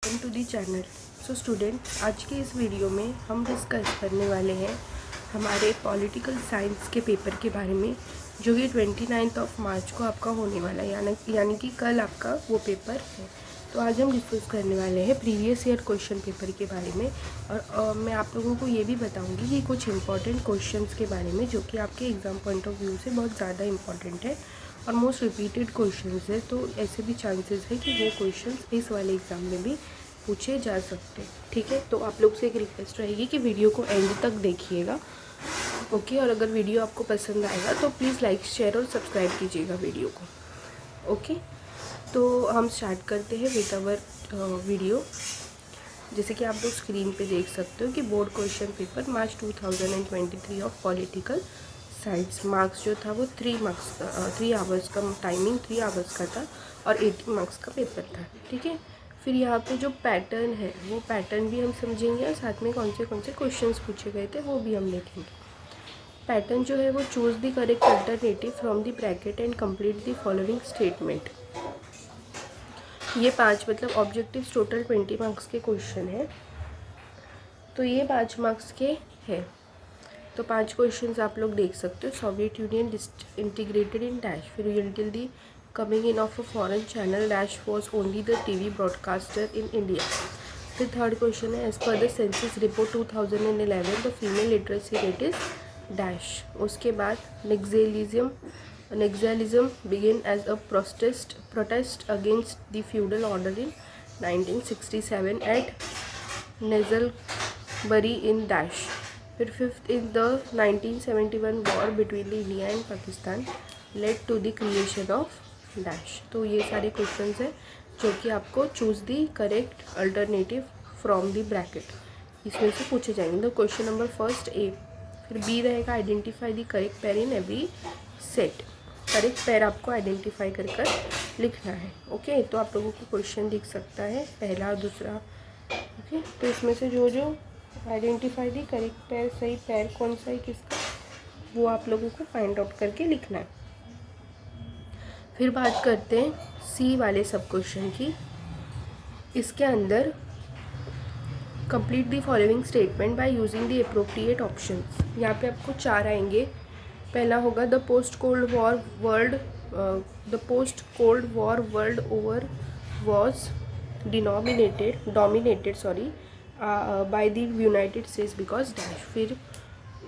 Welcome to the channel. So student, आज के इस वीडियो में हम डिस्कस करने वाले हैं हमारे पॉलिटिकल साइंस के पेपर के बारे में, जो कि 29 मार्च को आपका होने वाला है, यानी कि कल आपका वो पेपर है। तो आज हम डिस्कस करने वाले हैं प्रीवियस ईयर क्वेश्चन पेपर के बारे में, और मैं आप लोगों को ये भी बताऊंगी कि कुछ इंपॉर्टेंट क्वेश्चंस के बारे में जो कि आपके एग्ज़ाम पॉइंट ऑफ व्यू से बहुत ज़्यादा इंपॉर्टेंट है और मोस्ट रिपीटेड क्वेश्चंस है। तो ऐसे भी चांसेस है कि वो क्वेश्चंस इस वाले एग्ज़ाम में भी पूछे जा सकते हैं। ठीक है, तो आप लोग से एक रिक्वेस्ट रहेगी कि वीडियो को एंड तक देखिएगा, ओके। और अगर वीडियो आपको पसंद आएगा तो प्लीज़ लाइक, शेयर और सब्सक्राइब कीजिएगा वीडियो को, ओके। तो हम स्टार्ट करते हैं विद आवर वीडियो। जैसे कि आप लोग स्क्रीन पे देख सकते हो कि board question paper March 2023 of political science. Marks जो था वो 3 आवर्स का, टाइमिंग 3 आवर्स का था और 80 मार्क्स का पेपर था। ठीक है, फिर यहाँ पे जो पैटर्न है वो पैटर्न भी हम समझेंगे और साथ में कौन से क्वेश्चंस पूछे गए थे वो भी हम देखेंगे। पैटर्न जो है वो choose the correct alternative from the bracket and complete the following statement. ये 5 मतलब ऑब्जेक्टिव्स टोटल 20 मार्क्स के क्वेश्चन है, तो ये 5 मार्क्स के हैं। तो 5 क्वेश्चंस आप लोग देख सकते हो। Soviet union integrated in dash, फिर until the coming in of a foreign channel dash was only the TV broadcaster in India। फिर थर्ड क्वेश्चन है, as per the census report 2011 the female literacy rate is dash. उसके बाद naxalism begin as a protest against the feudal order in 1967 at Naxalbari in dash. फिर fifth, in the 1971 war between the India and Pakistan led to the creation of dash. तो ये सारे questions हैं जो कि आपको choose the correct alternative from the bracket इसमें से पूछे जाएंगे। तो क्वेश्चन नंबर फर्स्ट ए। फिर बी रहेगा identify the correct pair in every set. Correct pair आपको आइडेंटिफाई कर लिखना है, ओके। तो आप लोगों को क्वेश्चन दिख सकता है पहला और दूसरा, ओके। तो इसमें से जो आइडेंटिफाई दी करेक्ट पेयर, सही पेयर कौन सा है किसका, वो आप लोगों को फाइंड आउट करके लिखना है। फिर बात करते हैं सी वाले सब क्वेश्चन की। इसके अंदर complete the following statement by using the appropriate options. यहाँ पे आपको 4 आएंगे। पहला होगा the post cold war world over was dominated by the United States because dash. फिर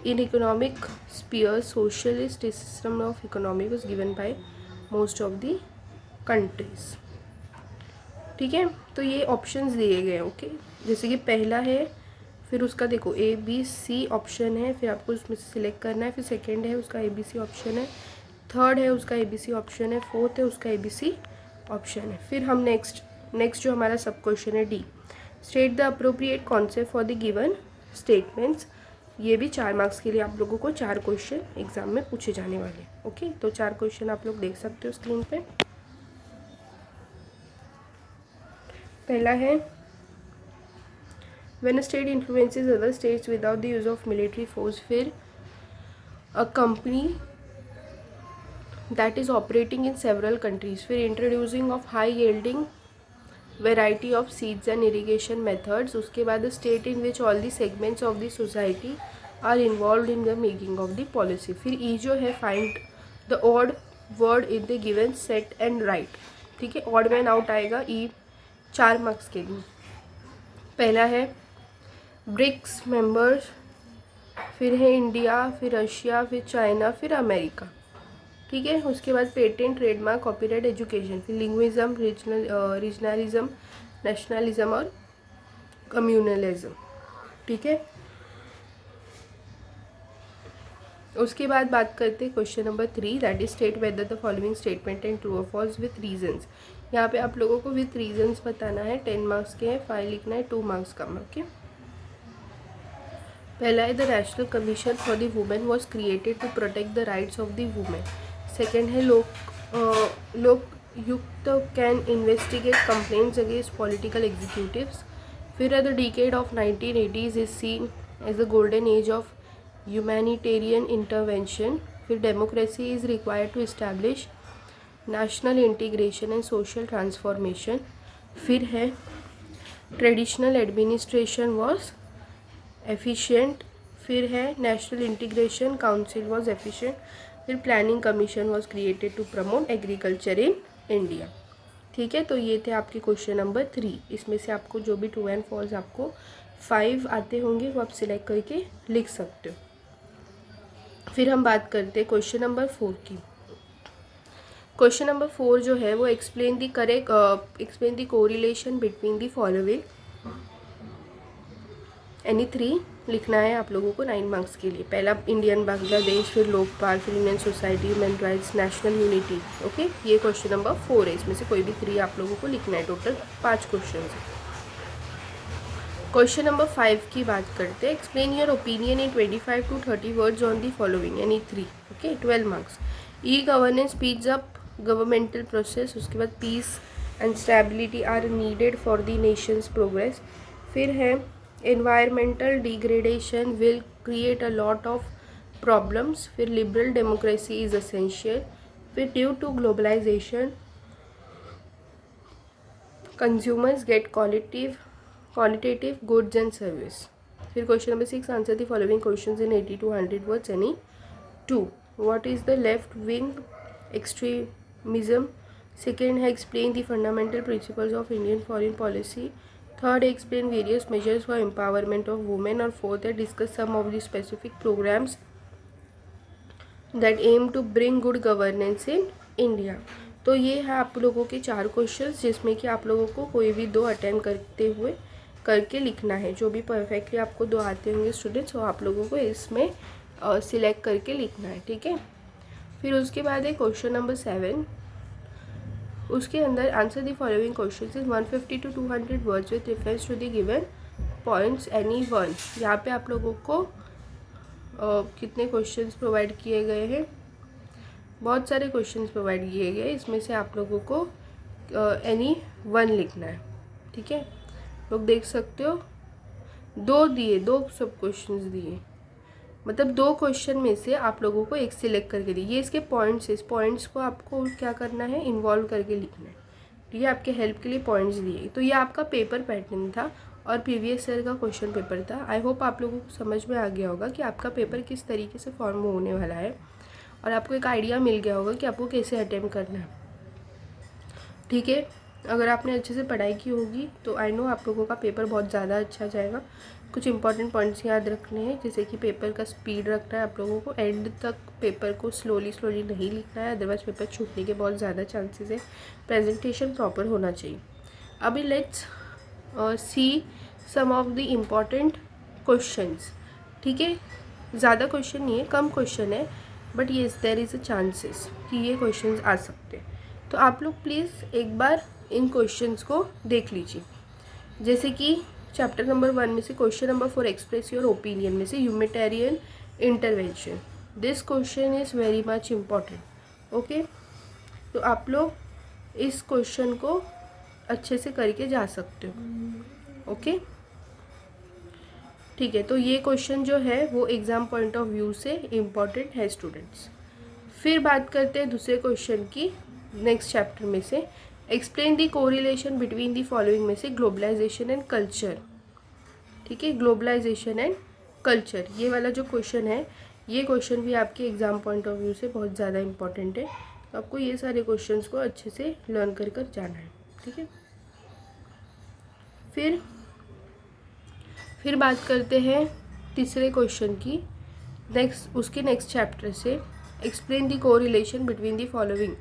in economic sphere socialist system of economy was given by most of the countries. ठीक है, तो ये ऑप्शंस दिए गए, ओके। जैसे कि पहला है, फिर उसका देखो ए बी सी ऑप्शन है, फिर आपको उसमें से सिलेक्ट करना है। फिर सेकंड है उसका ए बी सी ऑप्शन है, थर्ड है उसका ए बी सी ऑप्शन है, फोर्थ है उसका ए बी सी ऑप्शन है। फिर हम नेक्स्ट जो हमारा सब क्वेश्चन है D. State the appropriate concept for the given statements. ये भी 4 मार्क्स के लिए आप लोगों को 4 क्वेश्चन एग्जाम में पूछे जाने वाले, ओके। तो 4 क्वेश्चन आप लोग देख सकते हो स्क्रीन पे। पहला है, when a state influences other states without the use of military force। फिर a company that is operating in several countries। फिर introducing of high yielding variety of seeds and irrigation methods। उसके बाद the state in which all the segments of the society are involved in the making of the policy। फिर E जो है find the odd word in the given set and write। ठीक है, odd man out आएगा E 4 marks के लिए। पहला है ब्रिक्स मेंबर्स, फिर है इंडिया, फिर रशिया, फिर चाइना, फिर अमेरिका। ठीक है, उसके बाद पेटेंट, ट्रेडमार्क, कॉपीराइट, एजुकेशन, फिर लिंग्विज्म, रीजनलिज्म, नेशनलिज्म और कम्युनलिज्म। ठीक है, उसके बाद बात करते हैं question number 3, that is state whether the following statement and true और फॉल्स विथ रीजंस। यहाँ पे आप लोगों को विथ रीजंस बताना है। 10 मार्क्स के हैं, 5 लिखना है, 2 मार्क्स का, ओके। पहला है the national commission for the women was created to protect the rights of the women. Second है Lokayukta can investigate complaints against political executives. फिर है the decade of 1980s is seen as the golden age of humanitarian intervention. फिर democracy is required to establish national integration and social transformation. फिर है traditional administration was efficient. फिर है national integration council was efficient. फिर planning commission was created to promote agriculture in India. ठीक है, तो ये थे आपके क्वेश्चन नंबर 3। इसमें से आपको जो भी ट्रू एंड फॉल्स आपको 5 आते होंगे वो आप सिलेक्ट करके लिख सकते हो। फिर हम बात करते हैं क्वेश्चन नंबर 4 की। क्वेश्चन नंबर 4 जो है वो explain the correlation between the following. Any 3 लिखना है आप लोगों को 9 मार्क्स के लिए। पहला इंडियन बांग्लादेश, फिर लोकपाल, फिर Indian society, human rights, national unity. Okay, ये क्वेश्चन नंबर 4 है। इसमें से कोई भी 3 आप लोगों को लिखना है। टोटल 5 क्वेश्चन है। क्वेश्चन नंबर 5 की बात करते हैं। Explain your opinion in 25 to 30 words on the following. यानी 3। Okay, 12 marks. E governance speeds up governmental process. उसके बाद peace and stability are needed for the nation's progress. फिर है environmental degradation will create a lot of problems। फिर liberal democracy is essential। फिर due to globalization consumers get qualitative goods and service। फिर question number 6 answer the following questions in 80 to 100 words। Any 2। What is the left wing extremism. Second है explain the fundamental principles of Indian foreign policy. Third, explain various measures for empowerment of women। और fourth है discuss some of the specific programs that aim to bring good governance in India। तो ये है आप लोगों के 4 questions, जिसमें कि आप लोगों को कोई भी 2 अटेम्प्ट करते हुए करके लिखना है। जो भी परफेक्टली आपको 2 आते होंगे स्टूडेंट्स, वो आप लोगों को इसमें सिलेक्ट करके लिखना है। ठीक है, फिर उसके बाद है क्वेश्चन नंबर 7। उसके अंदर answer the following questions is 150 to 200 words with reference to the given points. Any 1। यहाँ पे आप लोगों को कितने क्वेश्चंस प्रोवाइड किए गए हैं? बहुत सारे क्वेश्चंस प्रोवाइड किए गए। इसमें से आप लोगों को एनी 1 लिखना है। ठीक है, लोग देख सकते हो 2 सब क्वेश्चंस दिए, मतलब 2 क्वेश्चन में से आप लोगों को एक सिलेक्ट करके दिए। ये इसके पॉइंट्स, इस पॉइंट्स को आपको क्या करना है, इन्वॉल्व करके लिखना है। ठीक है, आपके हेल्प के लिए पॉइंट्स दिए। तो ये आपका पेपर पैटर्न था और प्रीवियस ईयर का क्वेश्चन पेपर था। आई होप आप लोगों को समझ में आ गया होगा कि आपका पेपर किस तरीके से फॉर्म होने वाला है और आपको एक आइडिया मिल गया होगा कि आपको कैसे अटेम्प्ट करना है। ठीक है, अगर आपने अच्छे से पढ़ाई की होगी तो आई नो आप लोगों का पेपर बहुत ज़्यादा अच्छा जाएगा। कुछ इंपॉर्टेंट पॉइंट्स याद रखने हैं, जैसे कि पेपर का स्पीड रखना है आप लोगों को। एंड तक पेपर को स्लोली नहीं लिखना है, अदरवाइज पेपर छूटने के बहुत ज़्यादा चांसेस है। प्रेजेंटेशन प्रॉपर होना चाहिए। अभी let's see some of the important questions. ठीक है, ज़्यादा क्वेश्चन नहीं है, कम क्वेश्चन है, but yes there is a chances कि ये क्वेश्चंस आ सकते हैं। तो आप लोग प्लीज़ एक बार इन क्वेश्चंस को देख लीजिए। जैसे कि चैप्टर नंबर 1 में से question number 4 express your opinion में से humanitarian intervention. This question is very much important. Okay, तो आप लोग इस क्वेश्चन को अच्छे से करके जा सकते हो। ओके, ठीक है, तो ये क्वेश्चन जो है वो एग्ज़ाम पॉइंट ऑफ व्यू से इम्पॉर्टेंट है स्टूडेंट्स। फिर बात करते हैं दूसरे क्वेश्चन की नेक्स्ट चैप्टर में से। Explain the correlation between the following में से ग्लोबलाइजेशन एंड कल्चर। ठीक है, ग्लोबलाइजेशन एंड कल्चर, ये वाला जो क्वेश्चन है, ये क्वेश्चन भी आपके एग्ज़ाम पॉइंट ऑफ व्यू से बहुत ज़्यादा इंपॉर्टेंट है। तो आपको ये सारे क्वेश्चंस को अच्छे से लर्न कर जाना है। ठीक है, फिर बात करते हैं तीसरे क्वेश्चन की उसके नेक्स्ट चैप्टर से। Explain the correlation between the following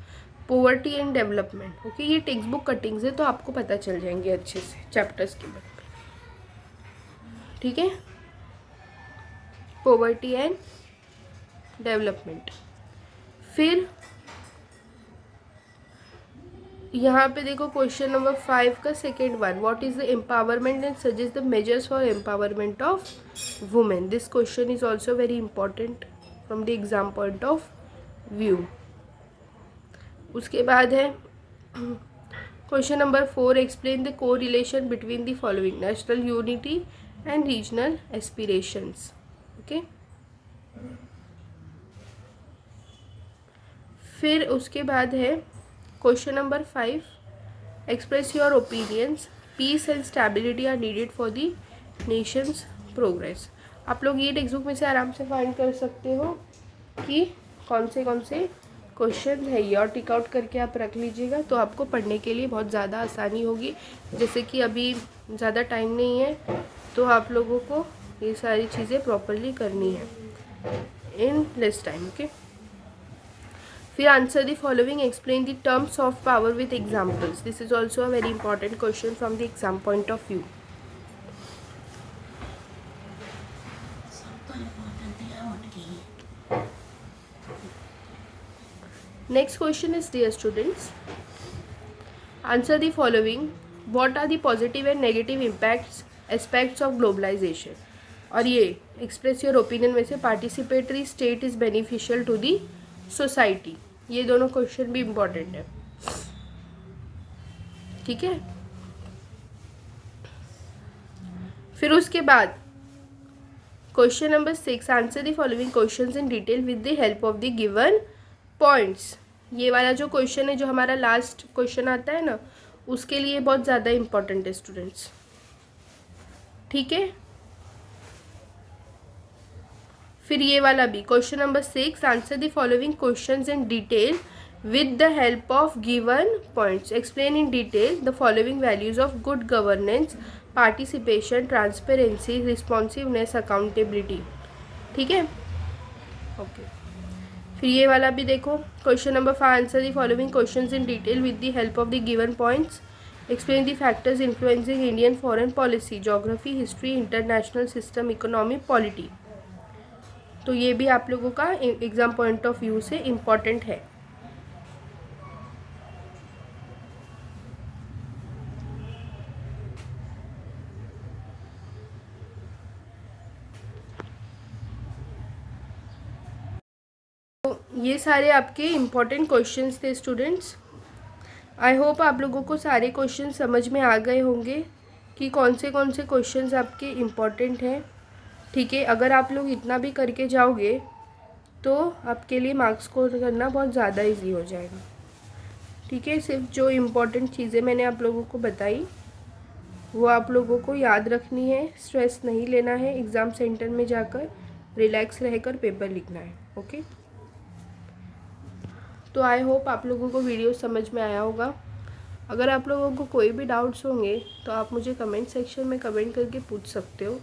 poverty and development. Okay, ये टेक्स्ट बुक कटिंग्स है तो आपको पता चल जाएंगे अच्छे से चैप्टर्स के बारे में। ठीक है, पॉवर्टी एंड डेवलपमेंट। फिर यहाँ पे देखो क्वेश्चन नंबर 5 का second one, what is the empowerment and suggest the measures for empowerment of women. This question is also very important from the exam point of view. उसके बाद है question number 4, explain the correlation between the following national unity and regional aspirations. Okay, फिर उसके बाद है question number 5, express your opinions peace and stability are needed for the nation's progress. आप लोग ये टेक्स्ट बुक में से आराम से फाइंड कर सकते हो कि कौन से क्वेश्चन है ये, और टिक आउट करके आप रख लीजिएगा, तो आपको पढ़ने के लिए बहुत ज़्यादा आसानी होगी। जैसे कि अभी ज़्यादा टाइम नहीं है, तो आप लोगों को ये सारी चीज़ें प्रॉपरली करनी है इन लेस टाइम। ओके, फिर answer the following, explain the terms of power with examples. This is also a very important question from the exam point of view. Next question is, dear students, answer the following. What are the positive and negative aspects of globalization? और ये express your opinion में से participatory state is beneficial to the society। ये दोनों question भी important है, ठीक है। फिर उसके बाद question number 6, answer the following questions in detail with the help of the given points. ये वाला जो क्वेश्चन है, जो हमारा लास्ट क्वेश्चन आता है ना, उसके लिए बहुत ज़्यादा इम्पोर्टेंट है स्टूडेंट्स, ठीक है। फिर ये वाला भी question number 6, answer the following questions in detail with the help of given points. Explain in detail the following values of good governance, participation, transparency, responsiveness, accountability, ठीक है। ओके, फिर ये वाला भी देखो question number 5, answer the following questions in detail with the help of the given points. Explain the factors influencing Indian foreign policy, geography, history, international system, economy, polity. तो ये भी आप लोगों का एग्जाम पॉइंट ऑफ व्यू से important है। ये सारे आपके इम्पॉर्टेंट क्वेश्चंस थे स्टूडेंट्स। आई होप आप लोगों को सारे क्वेश्चन समझ में आ गए होंगे कि कौन से क्वेश्चंस आपके इम्पॉर्टेंट हैं, ठीक है। अगर आप लोग इतना भी करके जाओगे तो आपके लिए मार्क्स स्कोर करना बहुत ज़्यादा इजी हो जाएगा, ठीक है। सिर्फ जो इम्पॉर्टेंट चीज़ें मैंने आप लोगों को बताई वो आप लोगों को याद रखनी है, स्ट्रेस नहीं लेना है, एग्ज़ाम सेंटर में जाकर रिलैक्स रहकर पेपर लिखना है, ओके। तो आई होप आप लोगों को वीडियो समझ में आया होगा। अगर आप लोगों को कोई भी डाउट्स होंगे तो आप मुझे कमेंट सेक्शन में कमेंट करके पूछ सकते हो,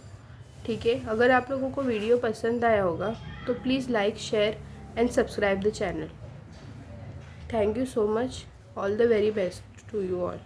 ठीक है। अगर आप लोगों को वीडियो पसंद आया होगा तो please like, share and subscribe the channel. Thank you so much. All the very best to you all.